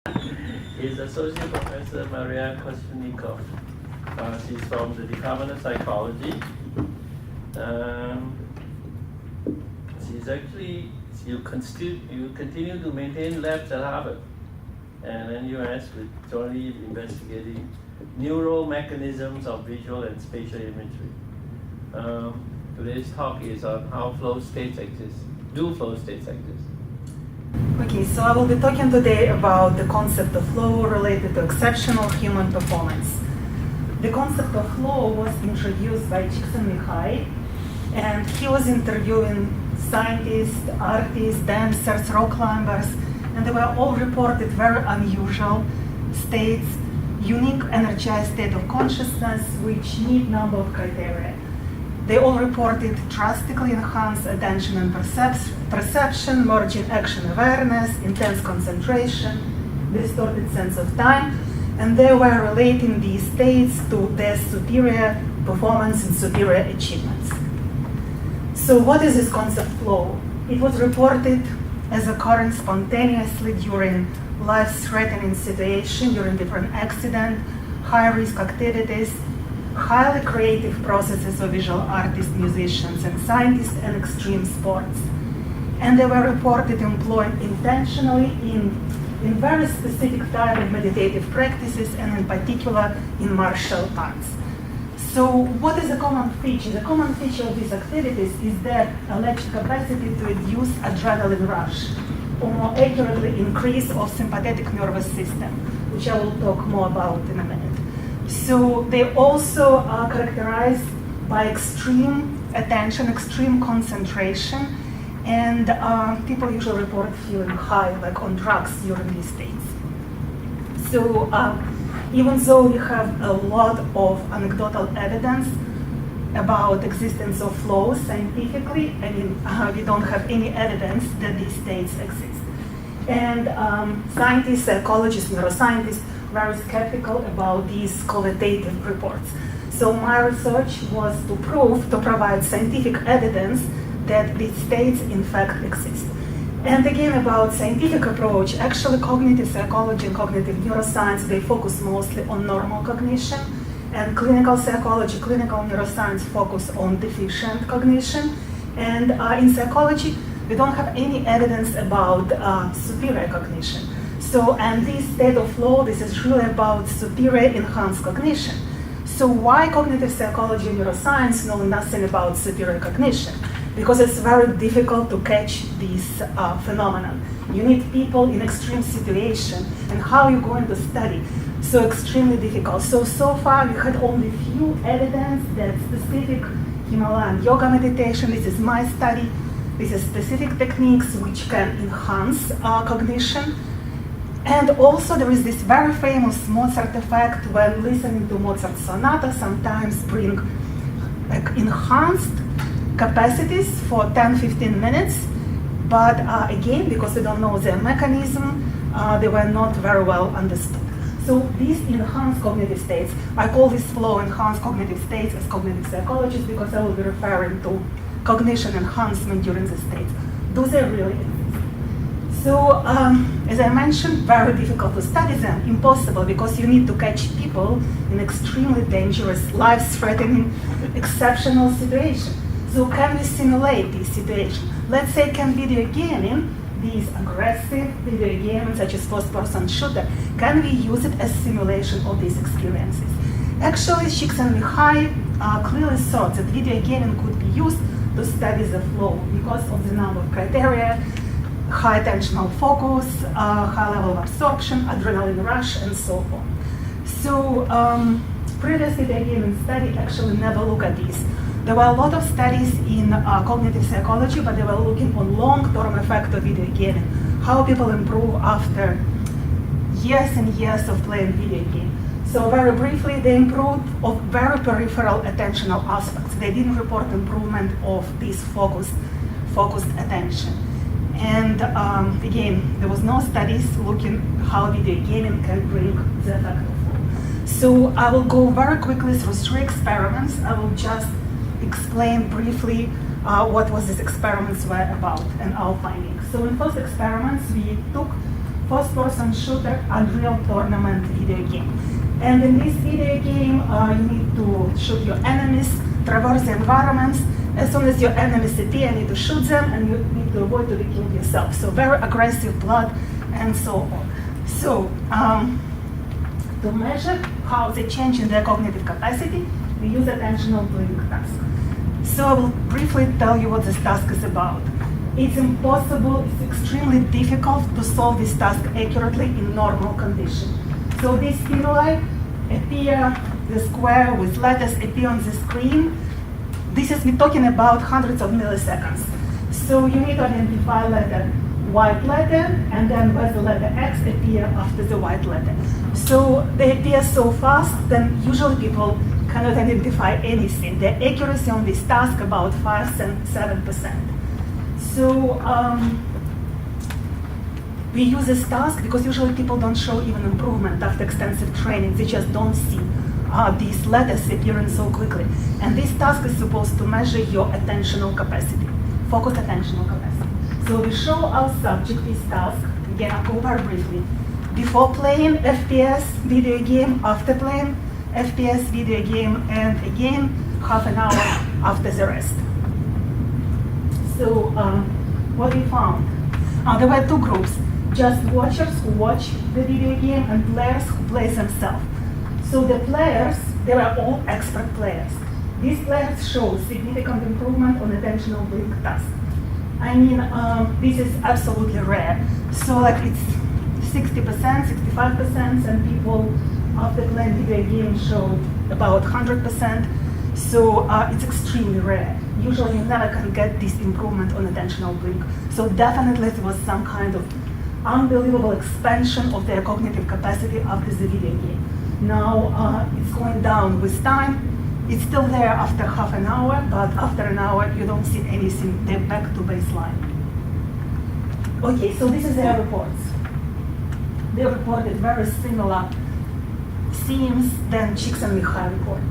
is Associate Professor Maria Kozhevnikov. She's from the Department of Psychology. She's actually, you continue to maintain labs at Harvard and NUS with jointly investigating neural mechanisms of visual and spatial imagery. Today's talk is on how flow states exist. Do flow states exist? Okay, so I will be talking today about the concept of flow related to exceptional human performance. The concept of flow was introduced by Csikszentmihalyi, and he was interviewing scientists, artists, dancers, rock climbers, and they were all reported very unusual states, unique energized state of consciousness which meet number of criteria. They all reported drastically enhanced attention and perception, merging action awareness, intense concentration, distorted sense of time, and they were relating these states to their superior performance and superior achievements. So what is this concept flow? It was reported as occurring spontaneously during life-threatening situation, during different accidents, high-risk activities, highly creative processes of visual artists, musicians, and scientists, and extreme sports. And they were reported employed intentionally in very specific type of meditative practices, and in particular in martial arts. So what is a common feature? The common feature of these activities is their alleged capacity to induce adrenaline rush, or more accurately, increase of sympathetic nervous system, which I will talk more about in a minute. So they also are characterized by extreme attention, extreme concentration, and people usually report feeling high, like on drugs during these states. So even though we have a lot of anecdotal evidence about existence of flow scientifically, I mean, we don't have any evidence that these states exist. And scientists, psychologists, neuroscientists, very skeptical about these qualitative reports. So my research was to provide scientific evidence that these states in fact exist. And again, about scientific approach, actually cognitive psychology and cognitive neuroscience, they focus mostly on normal cognition, and clinical psychology, clinical neuroscience focus on deficient cognition. And in psychology, we don't have any evidence about superior cognition. So, and this state of flow, this is really about superior enhanced cognition. So why cognitive psychology and neuroscience know nothing about superior cognition? Because it's very difficult to catch this phenomenon. You need people in extreme situation, and how are you going to study? So extremely difficult. So far we had only few evidence that specific Himalayan yoga meditation, this is my study, this is specific techniques which can enhance cognition. And also there is this very famous Mozart effect when listening to Mozart sonata sometimes bring like enhanced capacities for 10-15 minutes, but again, because we don't know their mechanism, they were not very well understood. So these enhanced cognitive states, I call this flow enhanced cognitive states as cognitive psychologist because I will be referring to cognition enhancement during the states. Do they really exist? So, as I mentioned, very difficult to study them, impossible, because you need to catch people in extremely dangerous, life-threatening, exceptional situations. So can we simulate these situations? Let's say, can video gaming, these aggressive video games such as first-person shooter, can we use it as simulation of these experiences? Actually, Csikszentmihalyi clearly thought that video gaming could be used to study the flow because of the number of criteria, high attentional focus, high level of absorption, adrenaline rush, and so on. So previous video gaming study actually never looked at these. There were a lot of studies in cognitive psychology, but they were looking on long-term effect of video gaming, how people improve after years and years of playing video game. So very briefly, they improved of very peripheral attentional aspects. They didn't report improvement of this focused attention. And again, there was no studies looking how video gaming can bring the effect of flow. So I will go very quickly through 3 experiments. I will just explain briefly what was these experiments were about and our findings. So in first experiments, we took first-person shooter Unreal Tournament video game. And in this video game, you need to shoot your enemies, traverse the environments. As soon as your enemies appear, you need to shoot them, and you need to avoid to be killed yourself. So very aggressive blood, and so on. So to measure how they change in their cognitive capacity, we use attentional blink task. So I will briefly tell you what this task is about. It's impossible, it's extremely difficult to solve this task accurately in normal conditions. So these stimuli appear, the square with letters appear on the screen. We're talking about hundreds of milliseconds. So you need to identify white letter, and then where the letter X appear after the white letter. So they appear so fast that usually people cannot identify anything. The accuracy on this task about 5 and 7%. So we use this task because usually people don't show even improvement after extensive training. They just don't see these letters appearing so quickly. And this task is supposed to measure your attentional capacity, focused attentional capacity. So we show our subject this task, again I'll go very briefly, before playing FPS video game, after playing FPS video game, and again half an hour after the rest. So what we found, there were two groups, just watchers who watch the video game and players who play themselves. So the players, they were all expert players. These players show significant improvement on attentional blink task. I mean, this is absolutely rare. So it's 60%, 65%, and people after playing video games show about 100%. So it's extremely rare. Usually you never can get this improvement on attentional blink. So definitely there was some kind of unbelievable expansion of their cognitive capacity after the video game. Now it's going down with time. It's still there after half an hour, but after an hour you don't see anything. They're back to baseline. Okay, so this is their reports. They reported very similar themes than Csikszentmihalyi report.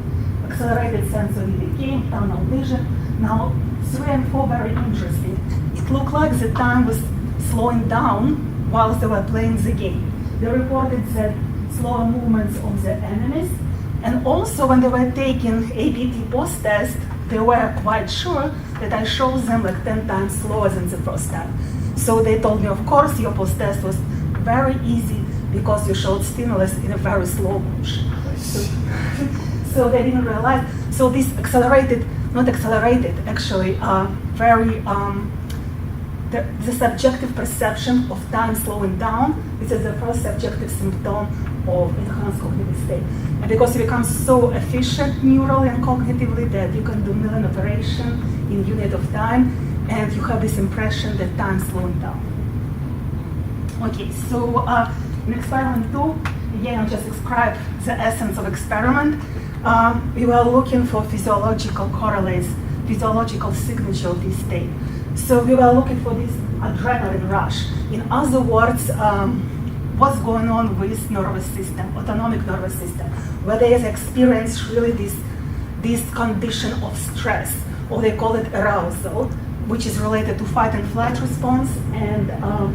Accelerated sense of video game, tunnel vision. Now 3 and 4 very interesting. It looked like the time was slowing down whilst they were playing the game. They reported that slower movements of the enemies, and also when they were taking ABT post-test, they were quite sure that I showed them 10 times slower than the first time. So they told me, of course, your post-test was very easy because you showed stimulus in a very slow motion. So they didn't realize. So this accelerated, not accelerated, actually, very, the subjective perception of time slowing down, this is the first subjective symptom of enhanced cognitive state. And because you become so efficient neurally and cognitively that you can do million operations in unit of time, and you have this impression that time is slowing down. Okay, so in experiment 2, again, I'll just describe the essence of experiment. We were looking for physiological correlates, physiological signature of this state. So we were looking for this adrenaline rush. In other words, what's going on with nervous system, autonomic nervous system, where they experience really this condition of stress, or they call it arousal, which is related to fight and flight response and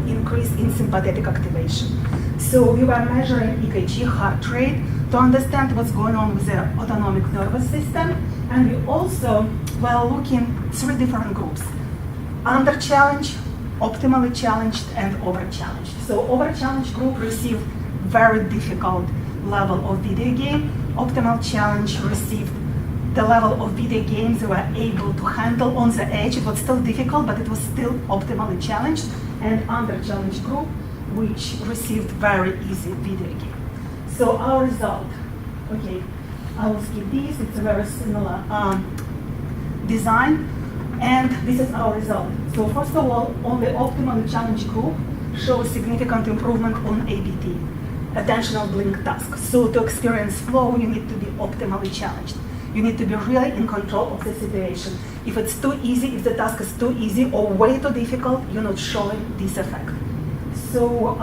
increase in sympathetic activation. So we were measuring EKG heart rate to understand what's going on with the autonomic nervous system, and we also were looking 3 different groups: under challenge, optimally challenged, and over challenged. So over challenged group received very difficult level of video game. Optimal challenge received the level of video games they were able to handle on the edge. It was still difficult, but it was still optimally challenged. And under challenged group, which received very easy video game. So our result, okay, I will skip this. It's a very similar design. And this is our result. So first of all, on the optimally challenged group shows significant improvement on ABT, attentional blink task. So to experience flow, you need to be optimally challenged. You need to be really in control of the situation. If it's too easy, if the task is too easy or way too difficult, you're not showing this effect. So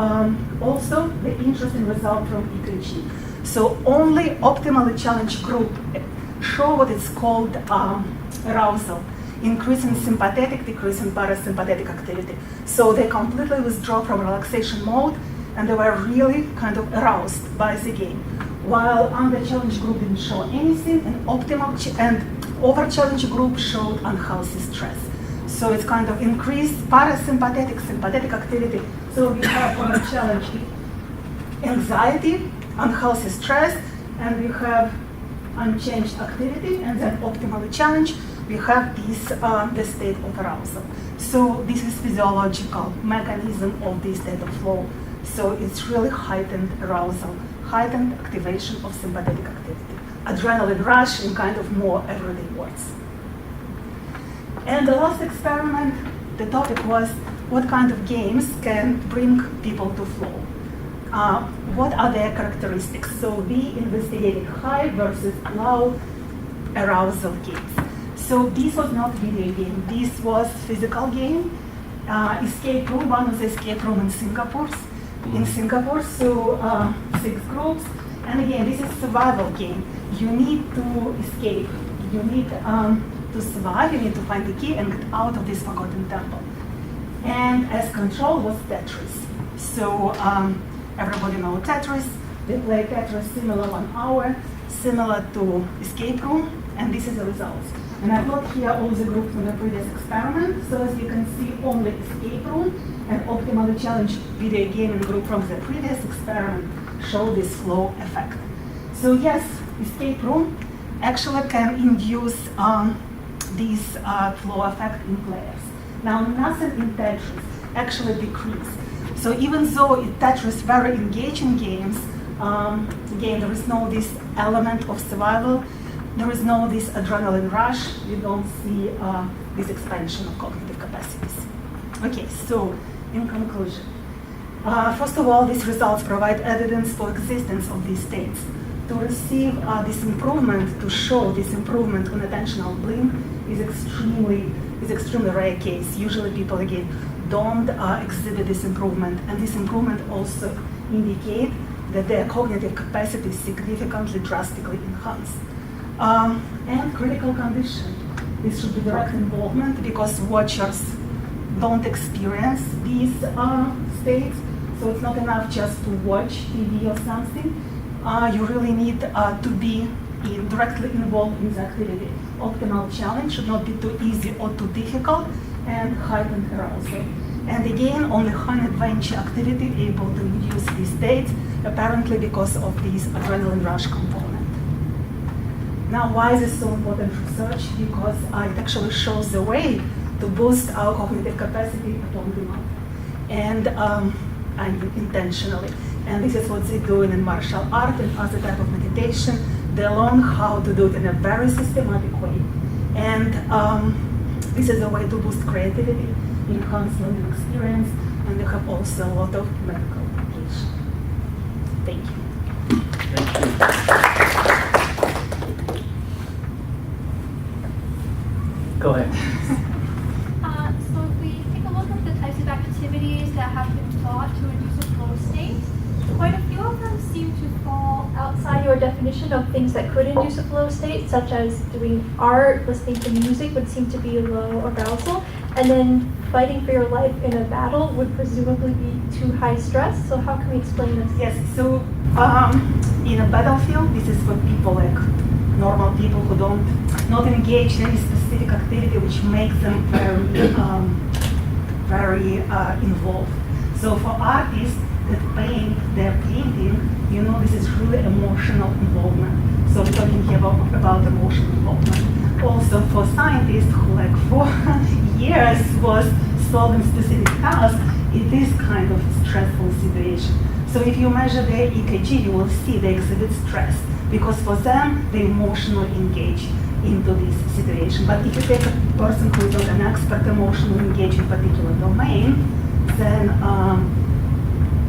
also the interesting result from EKG. So only optimally challenged group show what is called arousal, increase in sympathetic, decrease in parasympathetic activity. So they completely withdraw from relaxation mode and they were really kind of aroused by the game. While under-challenged group didn't show anything, and over-challenged group showed unhealthy stress. So it's kind of increased parasympathetic, sympathetic activity. So we have over-challenged anxiety, unhealthy stress, and we have unchanged activity, and then optimally challenged, we have this the state of arousal. So this is physiological mechanism of this state of flow. So it's really heightened arousal, heightened activation of sympathetic activity, adrenaline rush in kind of more everyday words. And the last experiment, the topic was what kind of games can bring people to flow. What are their characteristics? So we investigated high versus low arousal games. So this was not video game, this was physical game. Escape room, one was escape room in Singapore. So 6 groups. And again, this is survival game. You need to escape. You need to survive, you need to find the key and get out of this forgotten temple. And as control was Tetris. So everybody knows Tetris. They play Tetris similar 1 hour, similar to escape room, and this is the results. And I plot here all the groups from the previous experiment. So as you can see, only escape room and optimally challenged video gaming group from the previous experiment show this flow effect. So yes, escape room actually can induce this flow effect in players. Now nothing in Tetris actually decreased. So even though in Tetris very engaging games, again there is no this element of survival, there is no this adrenaline rush, you don't see this expansion of cognitive capacities. Okay, so in conclusion, first of all, these results provide evidence for existence of these states. To receive this improvement, to show this improvement on attentional blink is extremely rare case. Usually people again don't exhibit this improvement, and this improvement also indicate that their cognitive capacity is significantly, drastically enhanced. And critical condition. This should be direct involvement because watchers don't experience these states, so it's not enough just to watch TV or something. You really need to be directly involved in the activity. Optimal challenge should not be too easy or too difficult, and heightened arousal. And again, only high adventure activity able to induce these states, apparently because of this adrenaline rush component. Now, why is this so important research? Because it actually shows the way to boost our cognitive capacity upon demand, and intentionally. And this is what they're doing in martial art and other type of meditation. They learn how to do it in a very systematic way. And this is a way to boost creativity, enhance learning experience, and they have also a lot of medical application. Thank you. Thank you. Go ahead. So if we take a look at the types of activities that have been thought to induce a flow state, quite a few of them seem to fall outside your definition of things that could induce a flow state, such as doing art, listening to music would seem to be low arousal, and then fighting for your life in a battle would presumably be too high stress. So how can we explain this? Yes, so in a battlefield, this is for people like normal people who not engage in any specific activity which makes them very involved. So for artists that paint their painting, you know, this is really emotional involvement. So we're talking here about emotional involvement. Also for scientists who like for years was solving specific tasks, it is kind of a stressful situation. So if you measure their EKG, you will see they exhibit stress, because for them, they emotionally engage into this situation. But if you take a person who is not an expert emotionally engaged in a particular domain, then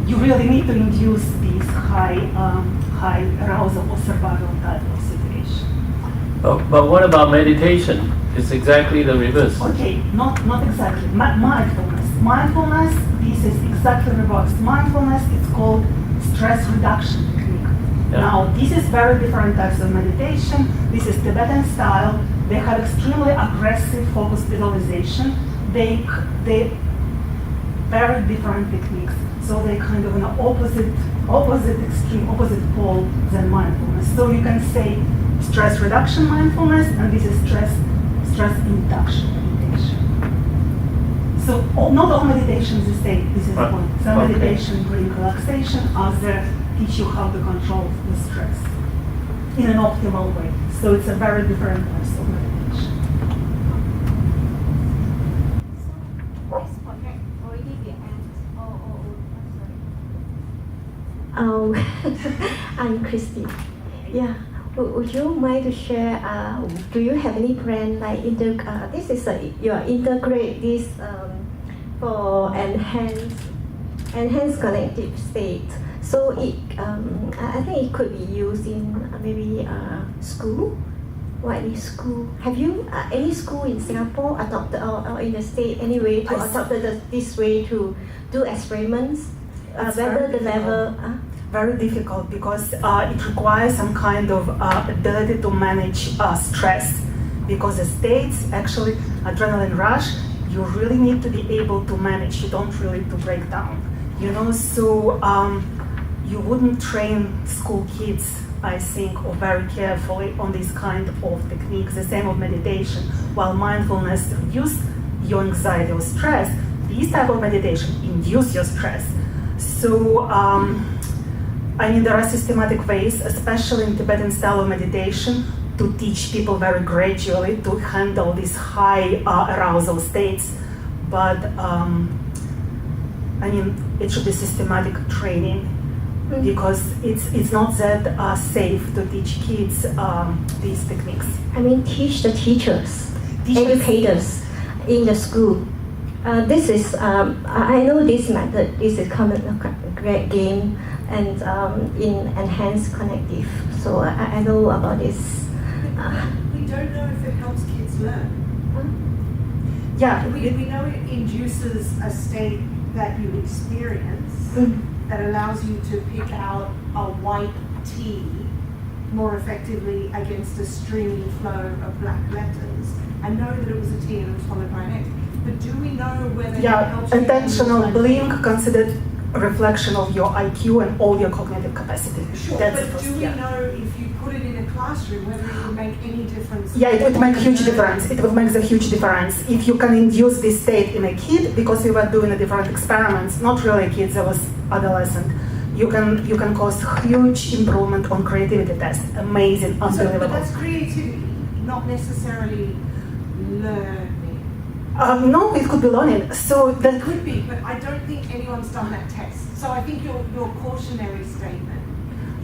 you really need to induce this high arousal or survival type of situation. But what about meditation? It's exactly the reverse. Okay, not exactly. Mindfulness, this is exactly reversed. Mindfulness, it's called stress reduction technique. Yeah. Now, this is very different types of meditation. This is Tibetan style. They have extremely aggressive focused visualization. They very different techniques. So they kind of an opposite extreme, opposite pole than mindfulness. So you can say stress reduction mindfulness, and this is stress induction meditation. So not all meditation is the same. This is the point. Some meditation bring relaxation, others teach you how to control the stress in an optimal way. So it's a very different types of meditation. So this project already the end. Oh, I'm Christy. Yeah. Would you mind to share? Do you have any plan like this is you integrate this for enhanced cognitive state. So it I think it could be used in maybe school. What is school? Have you any school in Singapore adopted or in the state anyway to adopt this way to do experiments? Whether the level. Very difficult because it requires some kind of ability to manage stress, because the states, actually adrenaline rush, you really need to be able to manage. You don't really to break down, so you wouldn't train school kids, I think, or very carefully on this kind of techniques. The same of meditation. While mindfulness reduce your anxiety or stress, this type of meditation induce your stress. So there are systematic ways, especially in Tibetan style of meditation, to teach people very gradually to handle these high arousal states. But it should be systematic training, because it's not that safe to teach kids these techniques. Teach the teachers, educators in the school. This is I know this method. This is common great game. And in enhanced cognitive. So I know about this. We don't know if it helps kids learn. Yeah. We know it induces a state that you experience that allows you to pick out a white T more effectively against a streaming flow of black letters. I know that it was a T and it was followed by an X. But do we know whether it helps you intentional blink considered a reflection of your IQ and all your cognitive capacity. Sure, but do we know if you put it in a classroom whether it would make any difference? Yeah, it would make huge difference. It would make the huge difference. If you can induce this state in a kid, because we were doing a different experiments, not really kids, it was adolescent, you can cause huge improvement on creativity test. Amazing, unbelievable. But that's creativity, not necessarily learning. No, it could be learning. So that It could be, but I don't think anyone's done that test. So I think your cautionary statement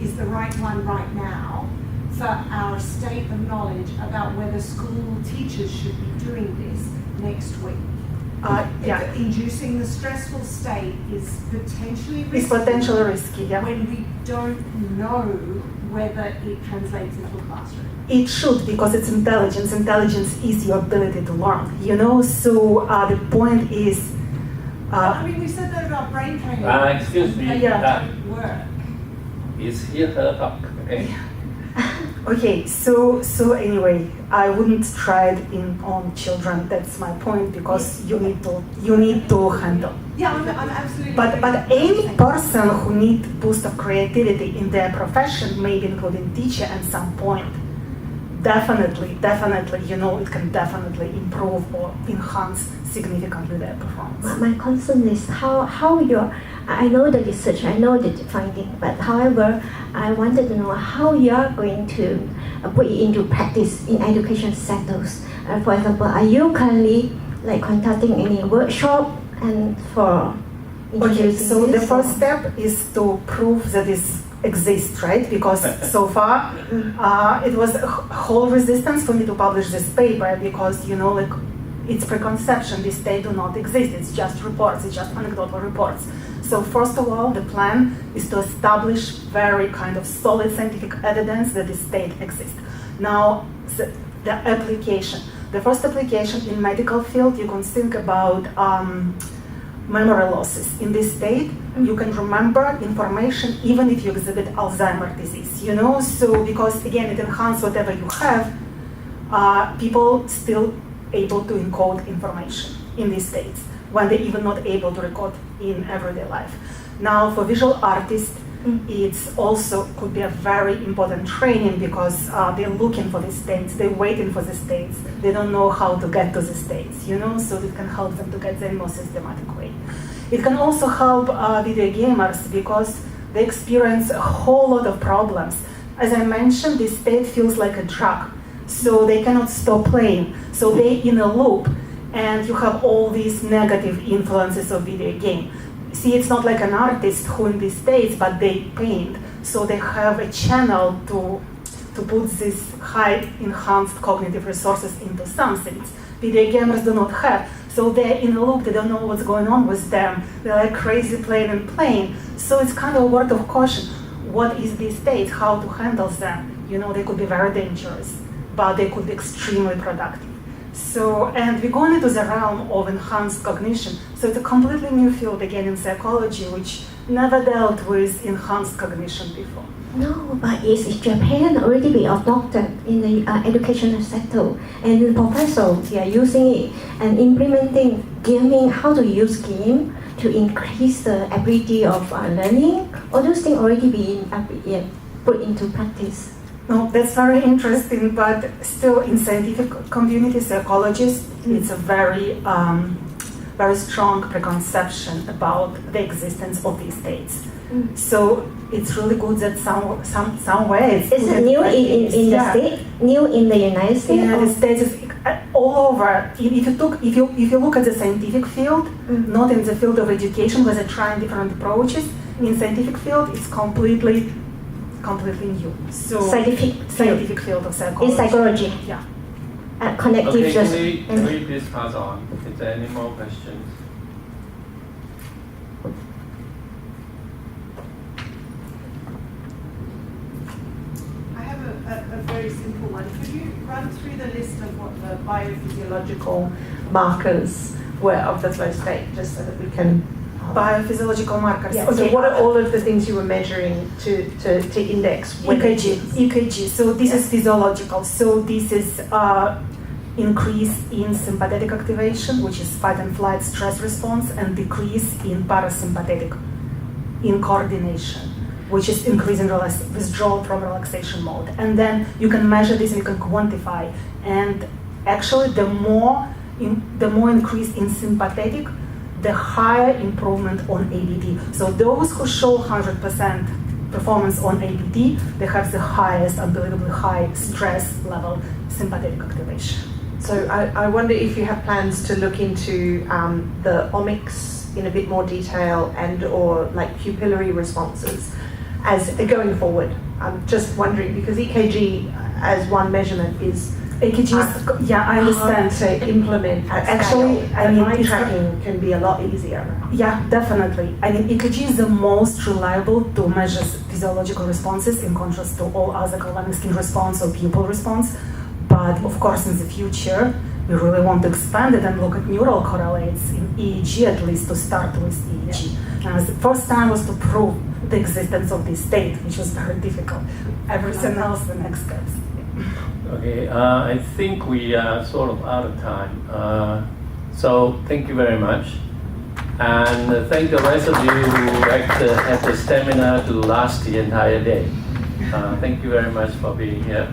is the right one right now for our state of knowledge about whether school teachers should be doing this next week. Inducing the stressful state is potentially risky. It's potentially risky, yeah. When we don't know whether it translates into a classroom. It should, because it's intelligence. Intelligence is your ability to learn, So the point is... we said that about brain training. Excuse me. Don't work. Is hear her talk, okay? Okay, so anyway, I wouldn't try it on children. That's my point, because you need to handle. Yeah, I'm absolutely. But any person who needs boost of creativity in their profession, maybe including teacher at some point, definitely, it can definitely improve or enhance significantly their performance. My concern is how I know the research, I know the finding, but however, I wanted to know how you are going to put it into practice in education settings. For example, are you currently conducting any workshop and for introducing Okay, so this, the first step is to prove that this exists, right? Because so far it was a whole resistance for me to publish this paper, because it's preconception. These state do not exist. It's just reports. It's just anecdotal reports. So first of all, the plan is to establish very kind of solid scientific evidence that this state exists. Now, the application. The first application in medical field, you can think about memory losses. In this state, you can remember information even if you exhibit Alzheimer's disease, So because again, it enhances whatever you have, people still able to encode information in these states when they're even not able to record in everyday life. Now, for visual artists, it's also could be a very important training because they're looking for the states, they're waiting for the states, they don't know how to get to the states, so it can help them to get there in a more systematic way. It can also help video gamers because they experience a whole lot of problems. As I mentioned, this state feels like a drug, so they cannot stop playing. So they're in a loop, and you have all these negative influences of video game. See, it's not like an artist who in these states, but they paint, so they have a channel to put these high enhanced cognitive resources into some states. Video gamers do not have, so they're in a loop, they don't know what's going on with them, they're like crazy playing and playing. So it's kind of a word of caution. What is these states, how to handle them? They could be very dangerous, but they could be extremely productive. So, and we're going into the realm of enhanced cognition. So it's a completely new field again in psychology, which never dealt with enhanced cognition before. No, but is Japan already been adopted in the educational sector, and the professors are using it and implementing gaming, how to use game to increase the ability of learning. All those things already been put into practice. No, that's very interesting, but still in scientific community, psychologists, it's a very, very strong preconception about the existence of these states. So it's really good that somewhere it's Is it new in the state? New in the United States? In the United States, is all over. If you look at the scientific field, not in the field of education, where they're trying different approaches, in scientific field, it's completely new. So scientific field of psychology. In psychology. Yeah. Connective Okay, can we please pass on? Is there any more questions? I have a very simple one. Could you run through the list of what the biophysiological markers were of the flow state, just so that we can... Biophysiological markers. Yeah, Okay. so what are all of the things you were measuring to index? EKG. So this is physiological. So this is increase in sympathetic activation, which is fight and flight stress response, and decrease in parasympathetic in coordination, which is increase in withdrawal from relaxation mode. And then you can measure this and you can quantify. And actually, the more increase in sympathetic, the higher improvement on ABD. So those who show 100% performance on ABD, they have the highest, unbelievably high stress level sympathetic activation. So I wonder if you have plans to look into the omics in a bit more detail and or like pupillary responses as going forward. I'm just wondering because EKG as one measurement is EKG is, I understand. Hard to implement at Actually, scale. I mean, eye it's tracking can be a lot easier. Yeah, definitely. I mean, EKG is the most reliable to measure physiological responses in contrast to all other galvanic skin response or pupil response. But of course, in the future, we really want to expand it and look at neural correlates in EEG, at least to start with EEG. And the first time was to prove the existence of this state, which was very difficult. Everything else, the next steps. Okay, I think we are sort of out of time. So thank you very much. And thank the rest of you who had the stamina to last the entire day. Thank you very much for being here.